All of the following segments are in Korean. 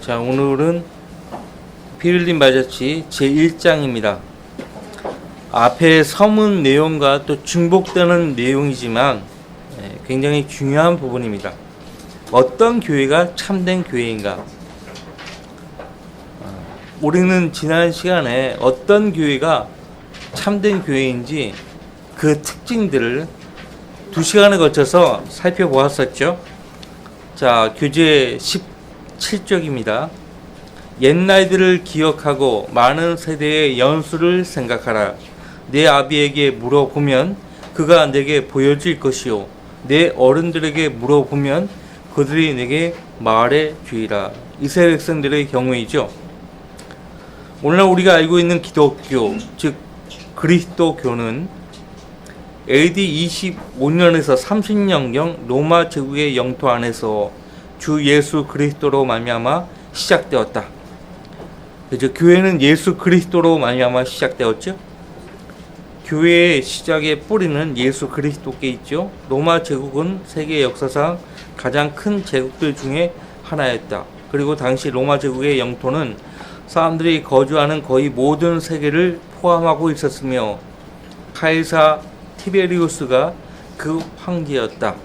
자, 오늘은 피 흘린 발자취 제1장입니다. 앞에 서문 내용과 또 중복되는 내용이지만 굉장히 중요한 부분입니다. 어떤 교회가 참된 교회인가? 우리는 지난 시간에 어떤 교회가 참된 교회인지 그 특징들을 2시간에 거쳐서 살펴보았었죠. 자, 교재 17쪽입니다. 옛날들을 기억하고 많은 세대의 연수를 생각하라. 내 아비에게 물어보면 그가 내게 보여줄 것이요, 내 어른들에게 물어보면 그들이 내게 말해 주리라. 이스라엘 백성들의 경우이죠. 오늘날 우리가 알고 있는 기독교, 즉 그리스도교는 AD 25년에서 30년경 로마 제국의 영토 안에서 주 예수 그리스도로 말미암아 시작되었다. 그죠? 교회는 예수 그리스도로 말미암아 시작되었죠. 교회의 시작의 뿌리는 예수 그리스도께 있죠. 로마 제국은 세계 역사상 가장 큰 제국들 중에 하나였다. 그리고 당시 로마 제국의 영토는 사람들이 거주하는 거의 모든 세계를 포함하고 있었으며 카이사 티베리우스가 그 황제였다.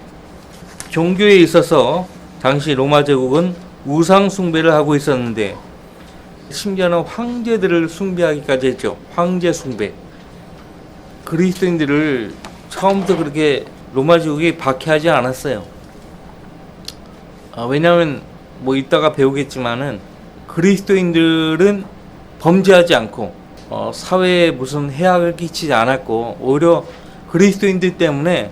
종교에 있어서 당시 로마 제국은 우상 숭배를 하고 있었는데 심지어는 황제들을 숭배하기까지 했죠. 황제 숭배. 그리스도인들을 처음부터 그렇게 로마 제국이 박해하지 않았어요. 왜냐하면 뭐 이따가 배우겠지만은 그리스도인들은 범죄하지 않고 사회에 무슨 해악을 끼치지 않았고, 오히려 그리스도인들 때문에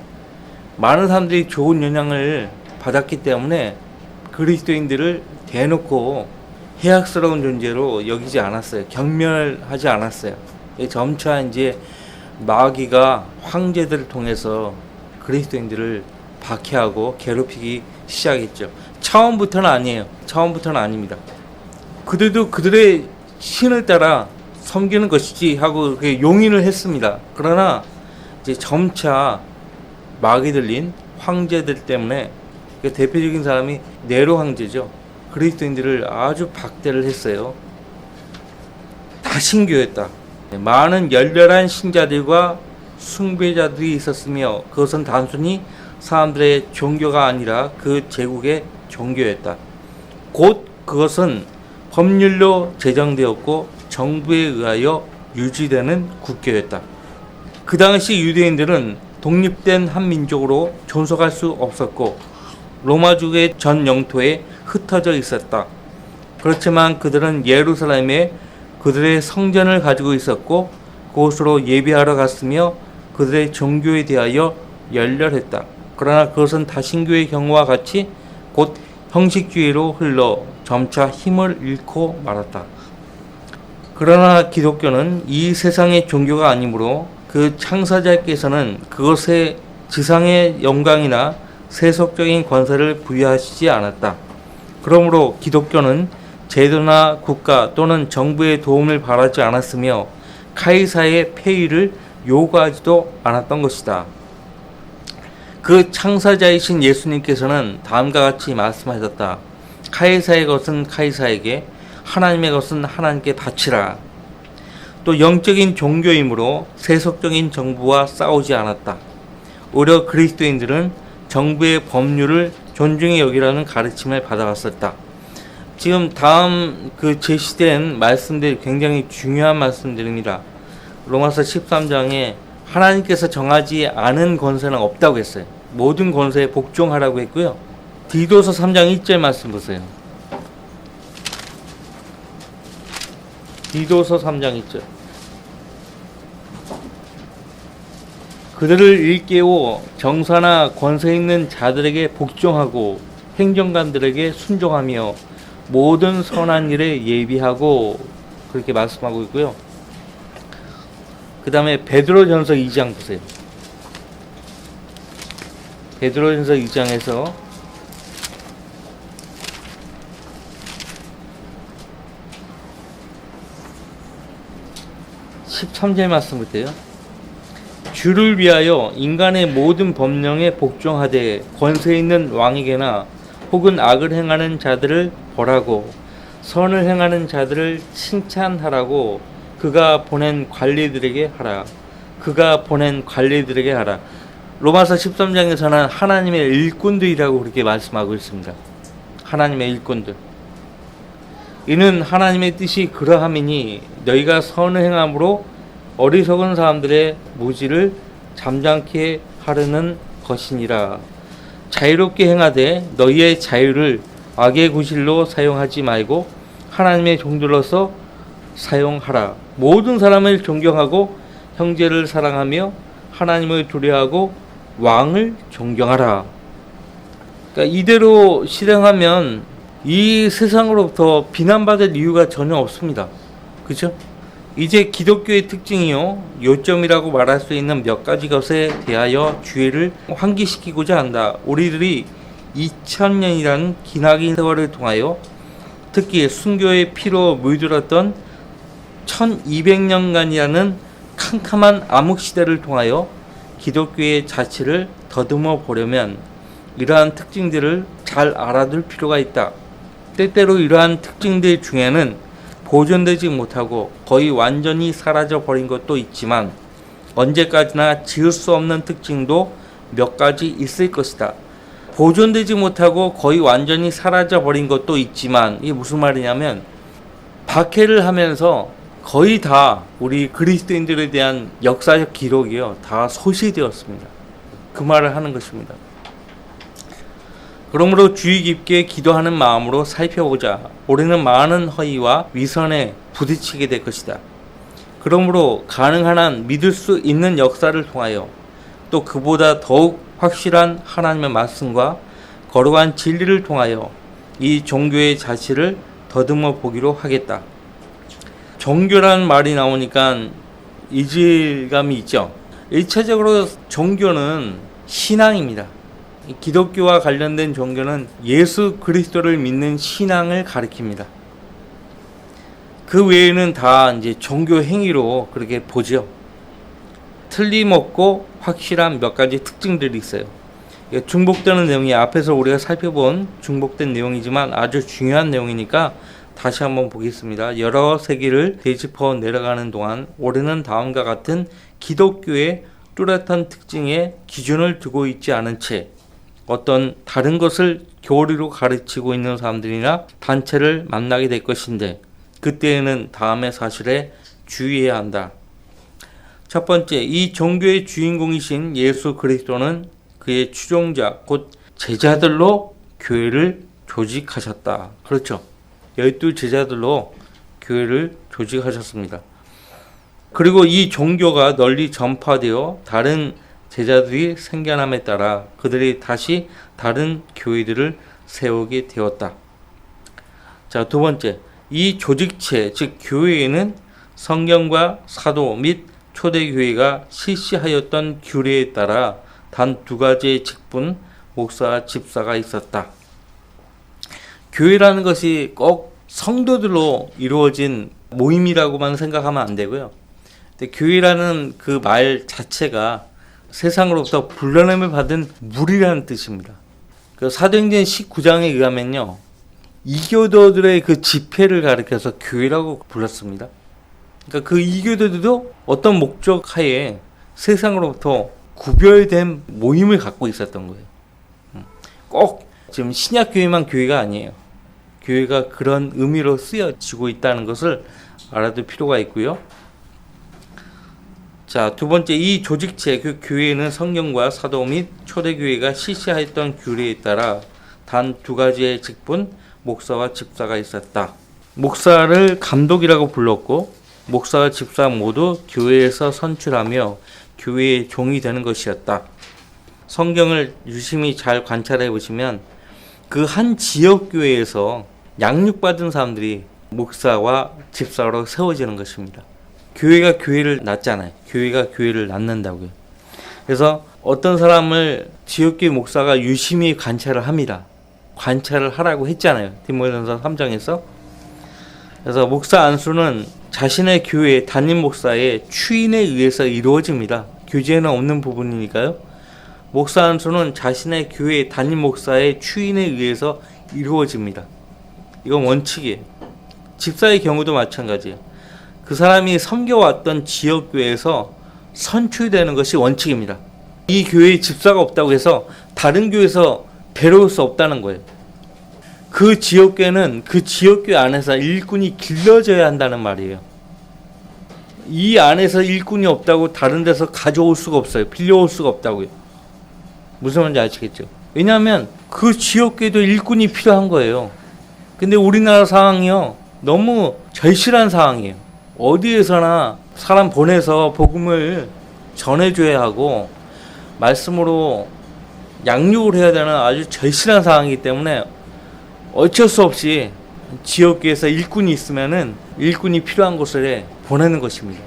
많은 사람들이 좋은 영향을 받았기 때문에 그리스도인들을 대놓고 해악스러운 존재로 여기지 않았어요. 경멸하지 않았어요. 점차 이제 마귀가 황제들을 통해서 그리스도인들을 박해하고 괴롭히기 시작했죠. 처음부터는 아니에요. 처음부터는 아닙니다. 그들도 그들의 신을 따라 섬기는 것이지 하고 용인을 했습니다. 그러나 이제 점차 막이 들린 황제들 때문에 대표적인 사람이 네로 황제죠. 그리스도인들을 아주 박대를 했어요. 다 신교였다. 많은 열렬한 신자들과 숭배자들이 있었으며 그것은 단순히 사람들의 종교가 아니라 그 제국의 종교였다. 곧 그것은 법률로 제정되었고 정부에 의하여 유지되는 국교였다. 그 당시 유대인들은 독립된 한 민족으로 존속할 수 없었고 로마족의 전 영토에 흩어져 있었다. 그렇지만 그들은 예루살렘에 그들의 성전을 가지고 있었고 그곳으로 예배하러 갔으며 그들의 종교에 대하여 열렬했다. 그러나 그것은 다신교의 경우와 같이 곧 형식주의로 흘러 점차 힘을 잃고 말았다. 그러나 기독교는 이 세상의 종교가 아니므로 그 창사자께서는 그것에 지상의 영광이나 세속적인 권세를 부여하시지 않았다. 그러므로 기독교는 제도나 국가 또는 정부의 도움을 바라지 않았으며 카이사의 폐위를 요구하지도 않았던 것이다. 그 창사자이신 예수님께서는 다음과 같이 말씀하셨다. 카이사의 것은 카이사에게, 하나님의 것은 하나님께 바치라. 또 영적인 종교이므로 세속적인 정부와 싸우지 않았다. 오히려 그리스도인들은 정부의 법률을 존중히 여기라는 가르침을 받아왔었다. 지금 다음 그 제시된 말씀들이 굉장히 중요한 말씀들입니다. 로마서 13장에 하나님께서 정하지 않은 권세는 없다고 했어요. 모든 권세에 복종하라고 했고요. 디도서 3장 1절 말씀 보세요. 디도서 3장 1절. 그들을 일깨워 정사나 권세 있는 자들에게 복종하고 행정관들에게 순종하며 모든 선한 일에 예비하고, 그렇게 말씀하고 있고요. 그 다음에 베드로전서 2장 보세요. 베드로전서 2장에서 13절 말씀부터요. 주를 위하여 인간의 모든 법령에 복종하되 권세 있는 왕에게나 혹은 악을 행하는 자들을 벌하고 선을 행하는 자들을 칭찬하라고 그가 보낸 관리들에게 하라. 그가 보낸 관리들에게 하라. 로마서 13장에서는 하나님의 일꾼들이라고 그렇게 말씀하고 있습니다. 하나님의 일꾼들. 이는 하나님의 뜻이 그러함이니 너희가 선을 행함으로 어리석은 사람들의 무지를 잠잠케 하려는 것이니라. 자유롭게 행하되 너희의 자유를 악의 구실로 사용하지 말고 하나님의 종들로서 사용하라. 모든 사람을 존경하고 형제를 사랑하며 하나님을 두려워하고 왕을 존경하라. 그러니까 이대로 실행하면 이 세상으로부터 비난받을 이유가 전혀 없습니다. 그렇죠? 이제 기독교의 특징이요, 요점이라고 말할 수 있는 몇 가지 것에 대하여 주의를 환기시키고자 한다. 우리들이 2000년이라는 기나긴 세월을 통하여 특히 순교의 피로 물들었던 1200년간이라는 캄캄한 암흑시대를 통하여 기독교의 자취를 더듬어 보려면 이러한 특징들을 잘 알아둘 필요가 있다. 때때로 이러한 특징들 중에는 보존되지 못하고 거의 완전히 사라져 버린 것도 있지만 언제까지나 지울 수 없는 특징도 몇 가지 있을 것이다. 보존되지 못하고 거의 완전히 사라져 버린 것도 있지만 이게 무슨 말이냐면 박해를 하면서 거의 다 우리 그리스도인들에 대한 역사적 기록이요 다 소실되었습니다. 그 말을 하는 것입니다. 그러므로 주의 깊게 기도하는 마음으로 살펴보자. 우리는 많은 허위와 위선에 부딪히게 될 것이다. 그러므로 가능한 한 믿을 수 있는 역사를 통하여 또 그보다 더욱 확실한 하나님의 말씀과 거룩한 진리를 통하여 이 종교의 자취를 더듬어 보기로 하겠다. 종교라는 말이 나오니까 이질감이 있죠. 1차적으로 종교는 신앙입니다. 기독교와 관련된 종교는 예수 그리스도를 믿는 신앙을 가리킵니다. 그 외에는 다 이제 종교 행위로 그렇게 보죠. 틀림없고 확실한 몇 가지 특징들이 있어요. 중복되는 내용이 앞에서 우리가 살펴본 중복된 내용이지만 아주 중요한 내용이니까 다시 한번 보겠습니다. 여러 세기를 되짚어 내려가는 동안 우리는 다음과 같은 기독교의 뚜렷한 특징에 기준을 두고 있지 않은 채 어떤 다른 것을 교리로 가르치고 있는 사람들이나 단체를 만나게 될 것인데 그때에는 다음의 사실에 주의해야 한다. 첫 번째, 이 종교의 주인공이신 예수 그리스도는 그의 추종자 곧 제자들로 교회를 조직하셨다. 그렇죠. 12 제자들로 교회를 조직하셨습니다. 그리고 이 종교가 널리 전파되어 다른 제자들이 생겨남에 따라 그들이 다시 다른 교회들을 세우게 되었다. 자, 두 번째, 이 조직체 즉 교회에는 성경과 사도 및 초대교회가 실시하였던 규례에 따라 단 두 가지의 직분, 목사와 집사가 있었다. 교회라는 것이 꼭 성도들로 이루어진 모임이라고만 생각하면 안 되고요. 근데 교회라는 그 말 자체가 세상으로부터 불러냄을 받은 무리라는 뜻입니다. 그 사도행전 19장에 의하면요, 이교도들의 그 집회를 가리켜서 교회라고 불렀습니다. 그러니까 그 이교도들도 어떤 목적 하에 세상으로부터 구별된 모임을 갖고 있었던 거예요. 꼭 지금 신약교회만 교회가 아니에요. 교회가 그런 의미로 쓰여지고 있다는 것을 알아둘 필요가 있고요. 자, 두 번째, 이 조직체, 그 교회에는 성경과 사도 및 초대교회가 실시하였던 규례에 따라 단 두 가지의 직분, 목사와 집사가 있었다. 목사를 감독이라고 불렀고 목사와 집사 모두 교회에서 선출하며 교회의 종이 되는 것이었다. 성경을 유심히 잘 관찰해 보시면 그 한 지역 교회에서 양육받은 사람들이 목사와 집사로 세워지는 것입니다. 교회가 교회를 낳잖아요. 교회가 교회를 낳는다고요. 그래서 어떤 사람을 지역교회 목사가 유심히 관찰을 합니다. 관찰을 하라고 했잖아요. 디모데전서 3장에서. 그래서 목사 안수는 자신의 교회 담임 목사의 추인에 의해서 이루어집니다. 교재에는 없는 부분이니까요. 목사 안수는 자신의 교회 담임 목사의 추인에 의해서 이루어집니다. 이건 원칙이에요. 집사의 경우도 마찬가지예요. 그 사람이 섬겨왔던 지역교회에서 선출되는 것이 원칙입니다. 이 교회에 집사가 없다고 해서 다른 교회에서 데려올 수 없다는 거예요. 그 지역교회는 그 지역교회 안에서 일꾼이 길러져야 한다는 말이에요. 이 안에서 일꾼이 없다고 다른 데서 가져올 수가 없어요. 빌려올 수가 없다고요. 무슨 말인지 아시겠죠? 왜냐하면 그 지역교회도 일꾼이 필요한 거예요. 근데 우리나라 상황이요, 너무 절실한 상황이에요. 어디에서나 사람 보내서 복음을 전해줘야 하고 말씀으로 양육을 해야 되는 아주 절실한 상황이기 때문에 어쩔 수 없이 지역교회에서 일꾼이 있으면은 일꾼이 필요한 곳에 보내는 것입니다.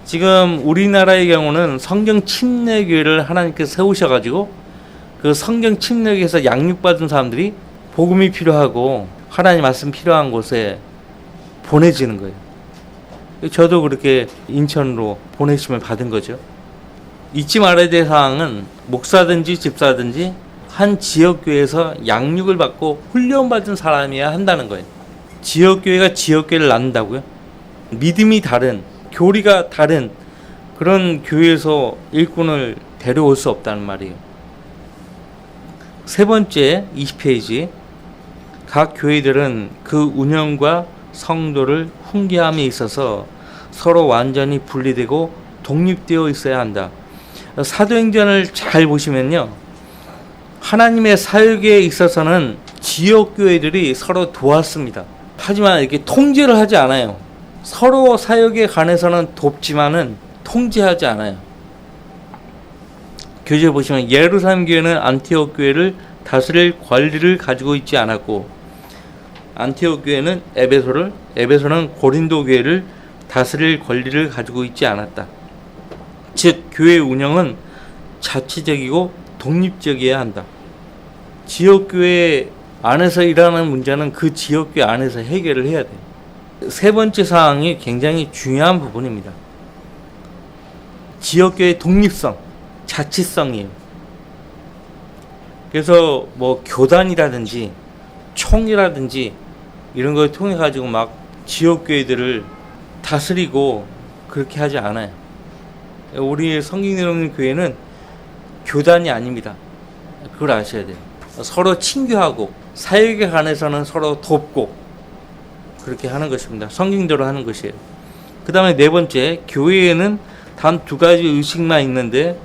지금 우리나라의 경우는 성경 침례교회를 하나님께서 세우셔가지고 그 성경 침례교회에서 양육받은 사람들이 복음이 필요하고 하나님 말씀 필요한 곳에 보내지는 거예요. 저도 그렇게 인천으로 보내심을 받은 거죠. 잊지 말아야 될 사항은 목사든지 집사든지 한 지역교회에서 양육을 받고 훈련받은 사람이어야 한다는 거예요. 지역교회가 지역교회를 낳는다고요? 믿음이 다른, 교리가 다른 그런 교회에서 일꾼을 데려올 수 없다는 말이에요. 세 번째 20페이지, 각 교회들은 그 운영과 성도를 훈계함에 있어서 서로 완전히 분리되고 독립되어 있어야 한다. 사도행전을 잘 보시면요, 하나님의 사역에 있어서는 지역교회들이 서로 도왔습니다. 하지만 이렇게 통제를 하지 않아요. 서로 사역에 관해서는 돕지만은 통제하지 않아요. 교재 보시면 예루살렘 교회는 안티옥 교회를 다스릴 권리를 가지고 있지 않았고, 안티옥 교회는 에베소는 고린도 교회를 다스릴 권리를 가지고 있지 않았다. 즉 교회 운영은 자치적이고 독립적이어야 한다. 지역교회 안에서 일하는 문제는 그 지역교회 안에서 해결을 해야 돼요. 세 번째 사항이 굉장히 중요한 부분입니다. 지역교회 독립성, 자치성이에요. 그래서 뭐 교단이라든지 총이라든지 이런 걸 통해 가지고 막 지역교회들을 다스리고 그렇게 하지 않아요. 우리 성경여러분 교회는 교단이 아닙니다. 그걸 아셔야 돼요. 서로 친교하고 사역에 관해서는 서로 돕고 그렇게 하는 것입니다. 성경대로 하는 것이에요. 그 다음에 네 번째, 교회에는 단 두 가지 의식만 있는데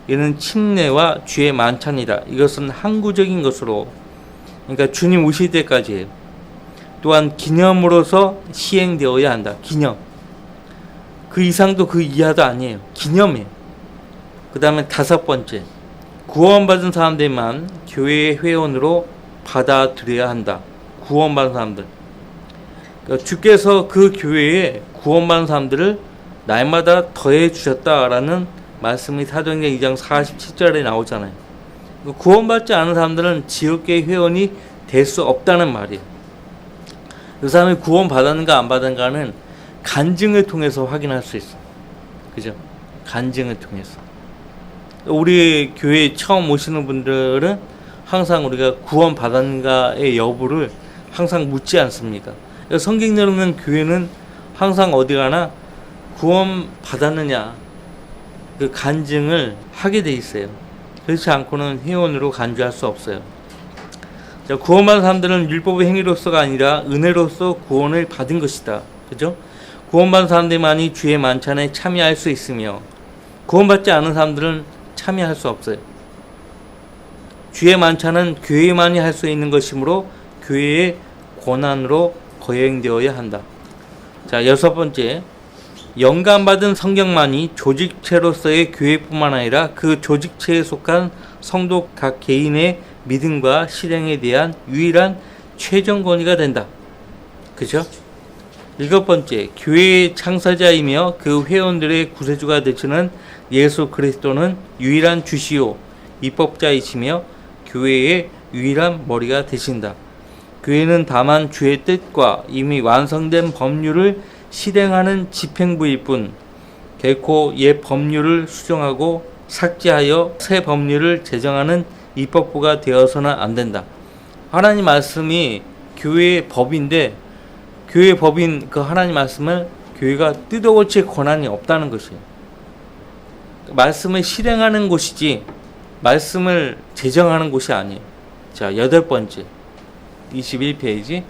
이는 침례와 주의 만찬이다. 이것은 항구적인 것으로, 그러니까 주님 오실 때까지예요. 또한 기념으로서 시행되어야 한다. 기념. 그 이상도 그 이하도 아니에요. 기념이에요. 그 다음에 다섯 번째, 구원받은 사람들만 교회의 회원으로 받아들여야 한다. 구원받은 사람들. 그러니까 주께서 그 교회에 구원받은 사람들을 날마다 더해 주셨다라는 말씀이 사도행전 2장 47절에 나오잖아요. 구원받지 않은 사람들은 지역교회 회원이 될 수 없다는 말이에요. 그 사람이 구원받았는가 안 받았는가는 간증을 통해서 확인할 수 있어. 그죠? 간증을 통해서. 우리 교회에 처음 오시는 분들은 항상 우리가 구원받았는가의 여부를 항상 묻지 않습니까? 성경대로는 교회는 항상 어디 가나 구원받았느냐 그 간증을 하게 돼 있어요. 그렇지 않고는 회원으로 간주할 수 없어요. 자, 구원받은 사람들은 율법의 행위로서가 아니라 은혜로서 구원을 받은 것이다. 그죠? 구원받은 사람들만이 주의 만찬에 참여할 수 있으며 구원받지 않은 사람들은 참여할 수 없어요. 주의 만찬은 교회만이 할 수 있는 것이므로 교회의 권한으로 거행되어야 한다. 자, 여섯 번째, 영감받은 성경만이 조직체로서의 교회뿐만 아니라 그 조직체에 속한 성도 각 개인의 믿음과 실행에 대한 유일한 최종 권위가 된다. 그죠? 일곱 번째, 교회의 창사자이며 그 회원들의 구세주가 되시는 예수 그리스도는 유일한 주시오 입법자이시며 교회의 유일한 머리가 되신다. 교회는 다만 주의 뜻과 이미 완성된 법률을 실행하는 집행부일 뿐 결코 옛 법률을 수정하고 삭제하여 새 법률을 제정하는 입법부가 되어서는 안 된다. 하나님 말씀이 교회의 법인데 교회 법인 그 하나님 말씀을 교회가 뜯어고칠 권한이 없다는 것이에요. 말씀을 실행하는 곳이지 말씀을 제정하는 곳이 아니에요. 자, 8번째 21페이지.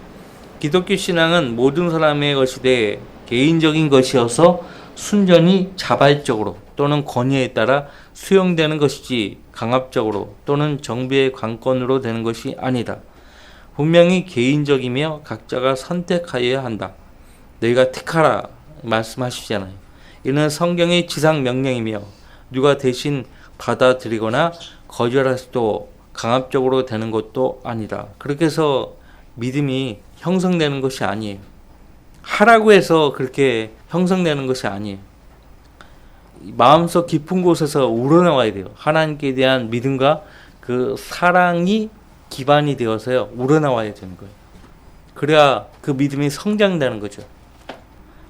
기독교 신앙은 모든 사람의 것이되 개인적인 것이어서 순전히 자발적으로 또는 권위에 따라 수용되는 것이지 강압적으로 또는 정부의 관건으로 되는 것이 아니다. 분명히 개인적이며 각자가 선택하여야 한다. 너희가 택하라 말씀하시잖아요. 이는 성경의 지상 명령이며 누가 대신 받아들이거나 거절할 수도 강압적으로 되는 것도 아니다. 그렇게 해서 믿음이 형성되는 것이 아니에요. 하라고 해서 그렇게 형성되는 것이 아니에요. 마음속 깊은 곳에서 우러나와야 돼요. 하나님께 대한 믿음과 그 사랑이 기반이 되어서요, 우러나와야 되는 거예요. 그래야 그 믿음이 성장되는 거죠.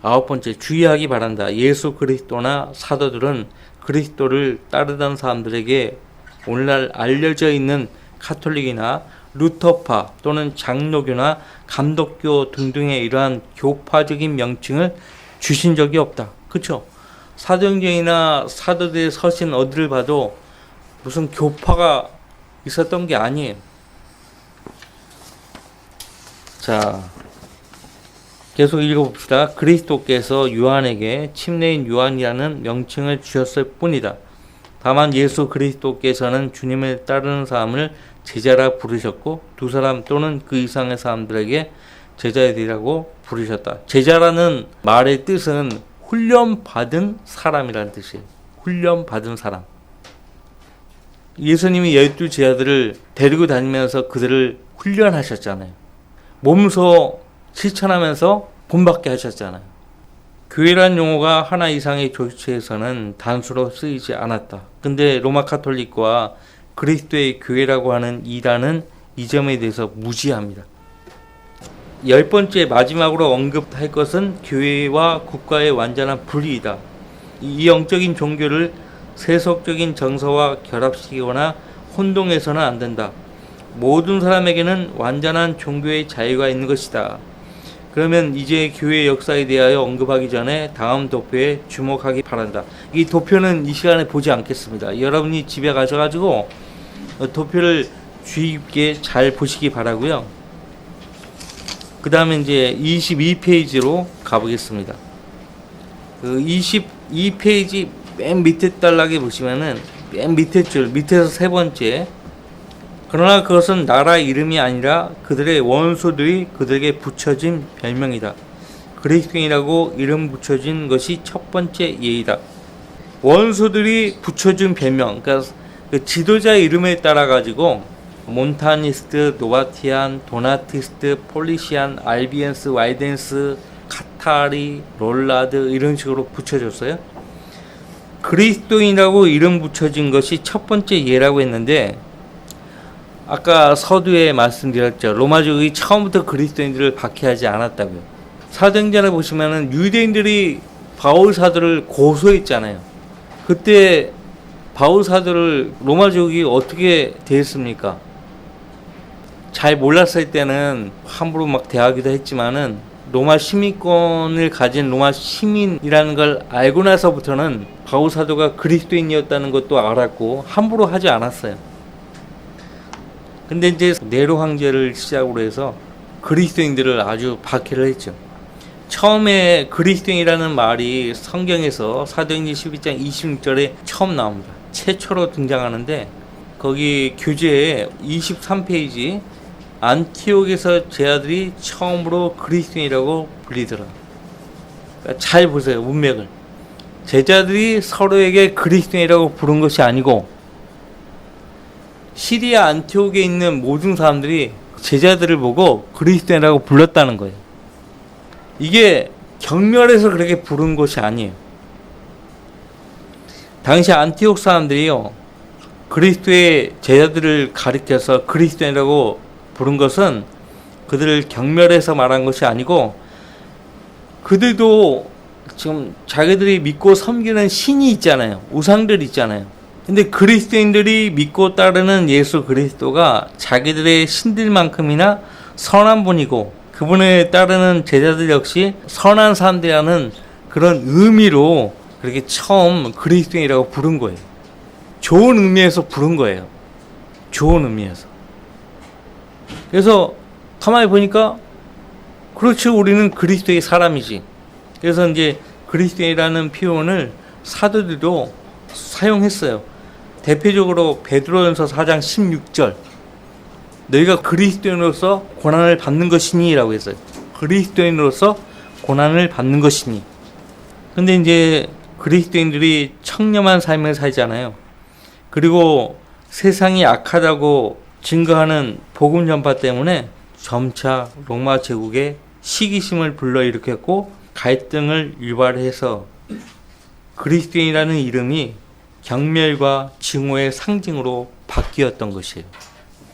9번째, 주의하기 바란다. 예수 그리스도나 사도들은 그리스도를 따르던 사람들에게 오늘날 알려져 있는 카톨릭이나 루터파 또는 장로교나 감독교 등등의 이러한 교파적인 명칭을 주신 적이 없다. 그렇죠? 사도행전이나 사도들의 서신 어디를 봐도 무슨 교파가 있었던 게 아니에요. 자, 계속 읽어봅시다. 그리스도께서 요한에게 침례인 요한이라는 명칭을 주셨을 뿐이다. 다만 예수 그리스도께서는 주님을 따르는 사람을 제자라 부르셨고 두 사람 또는 그 이상의 사람들에게 제자들이라고 부르셨다. 제자라는 말의 뜻은 훈련받은 사람이라는 뜻이에요. 훈련받은 사람. 예수님이 12 제자들을 데리고 다니면서 그들을 훈련하셨잖아요. 몸소 실천하면서 본받게 하셨잖아요. 교회란 용어가 하나 이상의 조치에서는 단수로 쓰이지 않았다. 근데 로마 카톨릭과 그리스도의 교회라고 하는 이단은 이 점에 대해서 무지합니다. 10번째 마지막으로 언급할 것은 교회와 국가의 완전한 분리이다. 이 영적인 종교를 세속적인 정서와 결합시키거나 혼동해서는 안 된다. 모든 사람에게는 완전한 종교의 자유가 있는 것이다. 그러면 이제 교회 역사에 대하여 언급하기 전에 다음 도표에 주목하기 바란다. 이 도표는 이 시간에 보지 않겠습니다. 여러분이 집에 가셔가지고 도표를 주의 깊게 잘 보시기 바라고요. 그 다음에 이제 22페이지로 가보겠습니다. 그 22페이지 맨 밑에 단락에 보시면은 맨 밑에 줄, 밑에서 세 번째. 그러나 그것은 나라 이름이 아니라 그들의 원수들이 그들에게 붙여진 별명이다. 그리스도인이라고 이름 붙여진 것이 첫 번째 예의다. 원수들이 붙여준 별명, 그러니까 그 지도자의 이름에 따라 가지고 몬타니스트, 노바티안, 도나티스트, 폴리시안, 알비엔스, 와이덴스, 카타리, 롤라드 이런 식으로 붙여줬어요. 그리스도인이라고 이름 붙여진 것이 첫 번째 예라고 했는데 아까 서두에 말씀드렸죠. 로마족이 처음부터 그리스도인들을 박해하지 않았다고요. 사도행전에 보시면은 유대인들이 바울 사도를 고소했잖아요. 그때 바울 사도를 로마족이 어떻게 대했습니까? 잘 몰랐을 때는 함부로 막 대하기도 했지만은 로마 시민권을 가진 로마 시민이라는 걸 알고 나서부터는 바울 사도가 그리스도인이었다는 것도 알았고 함부로 하지 않았어요. 근데 이제 네로 황제를 시작으로 해서 그리스도인들을 아주 박해를 했죠. 처음에 그리스도인이라는 말이 성경에서 사도행전 12장 26절에 처음 나옵니다. 최초로 등장하는데 거기 교재에 23페이지 안티옥에서 제자들이 처음으로 그리스도인이라고 불리더라. 그러니까 잘 보세요. 문맥을. 제자들이 서로에게 그리스도인이라고 부른 것이 아니고 시리아 안티옥에 있는 모든 사람들이 제자들을 보고 그리스도인이라고 불렀다는 거예요. 이게 경멸해서 그렇게 부른 것이 아니에요. 당시 안티옥 사람들이요, 그리스도의 제자들을 가리켜서 그리스도인이라고 부른 것은 그들을 경멸해서 말한 것이 아니고 그들도 지금 자기들이 믿고 섬기는 신이 있잖아요. 우상들 있잖아요. 근데 그리스도인들이 믿고 따르는 예수 그리스도가 자기들의 신들만큼이나 선한 분이고 그 그분에 따르는 제자들 역시 선한 사람들이라는 그런 의미로 그렇게 처음 그리스도인이라고 부른 거예요. 좋은 의미에서 부른 거예요. 좋은 의미에서. 그래서 가만히 보니까 그렇지, 우리는 그리스도의 사람이지. 그래서 이제 그리스도인이라는 표현을 사도들도 사용했어요. 대표적으로 베드로전서 4장 16절, 너희가 그리스도인으로서 고난을 받는 것이니 라고 했어요. 그리스도인으로서 고난을 받는 것이니. 근데 이제 그리스도인들이 청렴한 삶을 살잖아요. 그리고 세상이 악하다고 증거하는 복음 전파 때문에 점차 로마 제국에 시기심을 불러일으켰고 갈등을 유발해서 그리스도인이라는 이름이 경멸과 증오의 상징으로 바뀌었던 것이에요.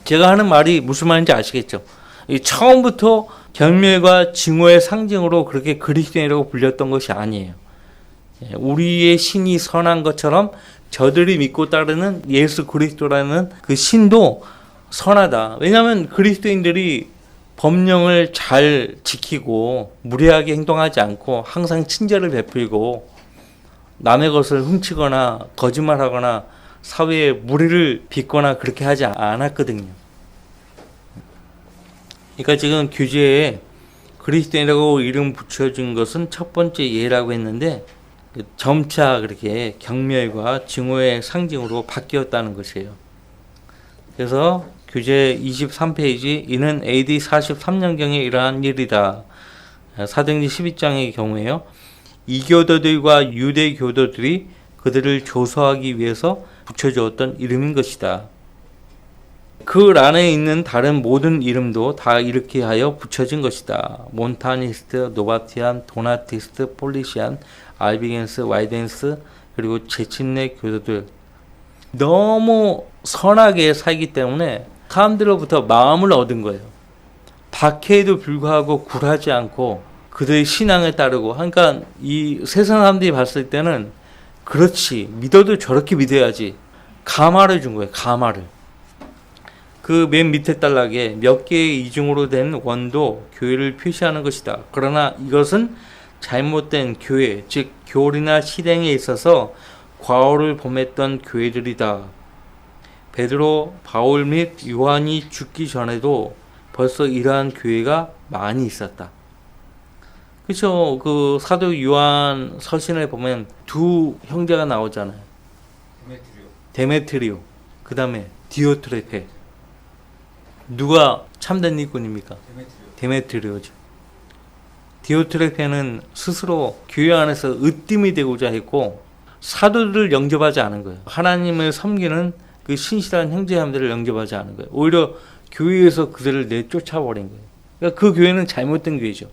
제가 하는 말이 무슨 말인지 아시겠죠? 처음부터 경멸과 증오의 상징으로 그렇게 그리스도인이라고 불렸던 것이 아니에요. 우리의 신이 선한 것처럼 저들이 믿고 따르는 예수 그리스도라는 그 신도 선하다. 왜냐하면 그리스도인들이 법령을 잘 지키고 무례하게 행동하지 않고 항상 친절을 베풀고 남의 것을 훔치거나 거짓말하거나 사회에 무리를 빚거나 그렇게 하지 않았거든요. 그러니까 지금 규제에 그리스도인이라고 이름 붙여준 것은 첫 번째 예라고 했는데 점차 그렇게 경멸과 증오의 상징으로 바뀌었다는 것이에요. 그래서 규제 23페이지, 이는 AD 43년경에 일어난 일이다. 사도행전 12장의 경우에요. 이교도들과 유대교도들이 그들을 조소하기 위해서 붙여주었던 이름인 것이다. 그 안에 있는 다른 모든 이름도 다 이렇게 하여 붙여진 것이다. 몬타니스트, 노바티안, 도나티스트, 폴리시안, 알비겐스, 와이덴스, 그리고 제친네 교도들. 너무 선하게 살기 때문에 사람들로부터 마음을 얻은 거예요. 박해에도 불구하고 굴하지 않고 그들의 신앙에 따르고. 그러니까 이 세상 사람들이 봤을 때는 그렇지, 믿어도 저렇게 믿어야지. 가마를 준 거예요. 가마를. 그 맨 밑에 단락에 몇 개의 이중으로 된 원도 교회를 표시하는 것이다. 그러나 이것은 잘못된 교회, 즉 교리나 실행에 있어서 과오를 범했던 교회들이다. 베드로, 바울 및 요한이 죽기 전에도 벌써 이러한 교회가 많이 있었다. 그렇죠. 그 사도 요한 서신을 보면 두 형제가 나오잖아요. 데메트리오. 그 다음에 디오트레페. 누가 참된 일꾼입니까? 데메트리오죠. 디오트레페는 스스로 교회 안에서 으뜸이 되고자 했고 사도들을 영접하지 않은 거예요. 하나님을 섬기는 그 신실한 형제자매들을 영접하지 않은 거예요. 오히려 교회에서 그들을 내쫓아버린 거예요. 그러니까 그 교회는 잘못된 교회죠.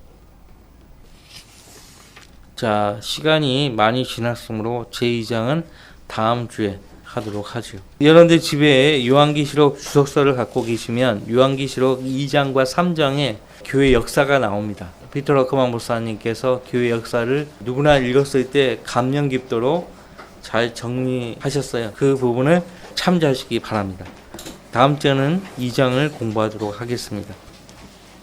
자, 시간이 많이 지났으므로 제2장은 다음 주에 하도록 하죠. 여러분들 집에 요한계시록 주석서를 갖고 계시면 요한계시록 2장과 3장에 교회 역사가 나옵니다. 피터 러크만 목사님께서 교회 역사를 누구나 읽었을 때 감명 깊도록 잘 정리하셨어요. 그 부분을 참조하시기 바랍니다. 다음 주에는 2장을 공부하도록 하겠습니다.